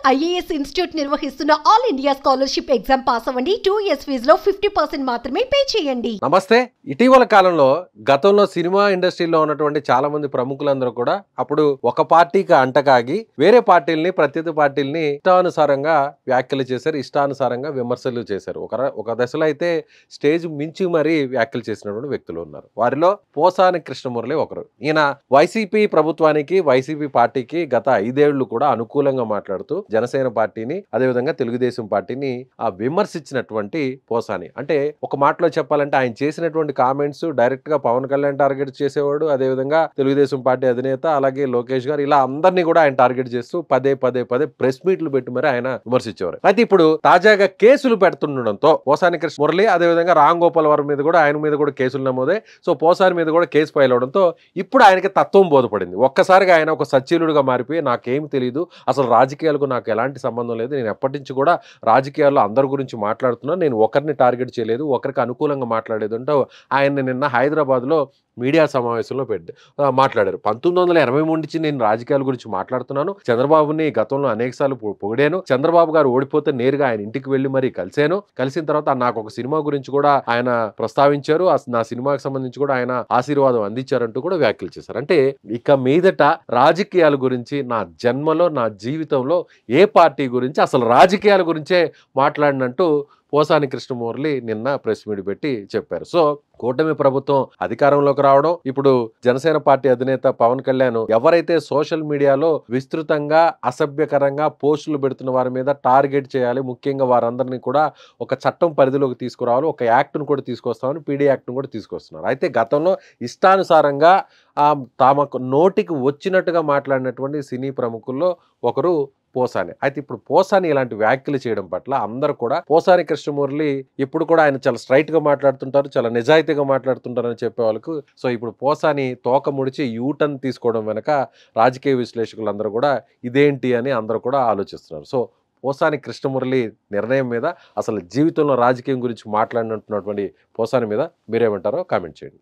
IAS institute నిర్వహిస్తున్న all India scholarship exam pass అవ్వండి. 2 years ఫీజులో 50% మాత్రమే పే చేయండి. నమస్తే. ఇటీవల కాలంలో గతంలో సినిమా ఇండస్ట్రీలో ఉన్నటువంటి చాలా మంది ప్రముఖులందరూ కూడా అప్పుడు ఒక పార్టీకి అంటకాగి వేరే పార్టీల్ని, ప్రత్యర్థి పార్టీల్ని ఇష్టానుసారంగా వ్యాఖ్యలు చేశారు, ఇష్టానుసారంగా విమర్శలు చేశారు. ఒక దశలో అయితే స్టేజ్ మించి మరీ వ్యాఖ్యలు చేసినటువంటి వ్యక్తులు ఉన్నారు. వారిలో పోసాని కృష్ణమురళి ఒకరు. ఈయన వైసీపీ ప్రభుత్వానికి, వైసీపీ పార్టీకి గత 5 ఏళ్లు కూడా అనుకూలంగా మాట్లాడుతూ జనసేన పార్టీని, అదేవిధంగా తెలుగుదేశం పార్టీని విమర్శించినటువంటి పోసాని. అంటే ఒక మాటలో చెప్పాలంటే ఆయన చేసినటువంటి కామెంట్స్ డైరెక్ట్ గా పవన్ కళ్యాణ్ టార్గెట్ చేసేవాడు. అదేవిధంగా తెలుగుదేశం పార్టీ అధినేత, అలాగే లోకేష్ గారు, ఇలా అందరినీ కూడా ఆయన టార్గెట్ చేస్తూ పదే ప్రెస్ మీట్లు పెట్టి మరి ఆయన విమర్శించేవారు. అయితే ఇప్పుడు తాజాగా కేసులు పెడుతుండడంతో పోసాని కృష్ణ మురళి, అదేవిధంగా రామ్ గోపాల్ వర్మ మీద కూడా, ఆయన మీద కూడా కేసులు నమోదే. సో పోసాని మీద కూడా కేసు ఫైల్ అవడంతో ఇప్పుడు ఆయనకి తత్వం బోధపడింది. ఒక్కసారిగా ఆయన ఒక సచ్చీలుడుగా మారిపోయి నాకేం తెలియదు, అసలు రాజకీయాలకు నాకు ఎలాంటి సంబంధం లేదు, నేను ఎప్పటి నుంచి కూడా రాజకీయాల్లో అందరి గురించి మాట్లాడుతున్నాను, నేను ఒకరిని టార్గెట్ చేయలేదు, ఒకరికి అనుకూలంగా మాట్లాడేది అంటూ ఆయన నిన్న హైదరాబాద్లో మీడియా సమావేశంలో మాట్లాడారు. 1983 నుంచి నేను రాజకీయాల గురించి మాట్లాడుతున్నాను, చంద్రబాబుని గతంలో అనేకసార్లు పొగిడాను, చంద్రబాబు గారు ఓడిపోతే నేరుగా ఆయన ఇంటికి వెళ్లి మరి కలిశాను, కలిసిన తర్వాత నాకు ఒక సినిమా గురించి కూడా ఆయన ప్రస్తావించారు, నా సినిమాకి సంబంధించి కూడా ఆయన ఆశీర్వాదం అందించారంటూ కూడా వ్యాఖ్యలు చేశారు. అంటే ఇక మీదట రాజకీయాల గురించి నా జన్మలో, నా జీవితంలో ఏ పార్టీ గురించి, అసలు రాజకీయాల గురించే మాట్లాడినట్టు పోసాని కృష్ణమురళి నిన్న ప్రెస్ మీట్ పెట్టి చెప్పారు. సో కూటమి ప్రభుత్వం అధికారంలోకి రావడం, ఇప్పుడు జనసేన పార్టీ అధినేత పవన్ కళ్యాణ్ ఎవరైతే సోషల్ మీడియాలో విస్తృతంగా అసభ్యకరంగా పోస్టులు పెడుతున్న వారి మీద టార్గెట్ చేయాలి, ముఖ్యంగా వారందరినీ కూడా ఒక చట్టం పరిధిలోకి తీసుకురావాలి, ఒక యాక్ట్ను కూడా తీసుకొస్తామని పీడీ యాక్ట్ను కూడా తీసుకొస్తున్నారు. అయితే గతంలో ఇష్టానుసారంగా తమకు నోటికి వచ్చినట్టుగా మాట్లాడినటువంటి సినీ ప్రముఖుల్లో ఒకరు పోసాని. అయితే ఇప్పుడు పోసాని ఇలాంటి వ్యాఖ్యలు చేయడం పట్ల అందరూ కూడా పోసాని కృష్ణమురళి ఇప్పుడు కూడా ఆయన చాలా స్ట్రైట్ గా మాట్లాడుతుంటారు, చాలా నిజాయితీగా మాట్లాడుతుంటారు అని చెప్పే వాళ్ళకు. సో ఇప్పుడు పోసాని తోక ముడిచి యూటర్న్ తీసుకోవడం వెనక రాజకీయ విశ్లేషకులందరూ కూడా ఇదేంటి అని అందరూ కూడా ఆలోచిస్తున్నారు. సో పోసాని కృష్ణమురళి నిర్ణయం మీద, అసలు జీవితంలో రాజకీయం గురించి మాట్లాడినటువంటి పోసాని మీద మీరేమంటారో కామెంట్ చేయండి.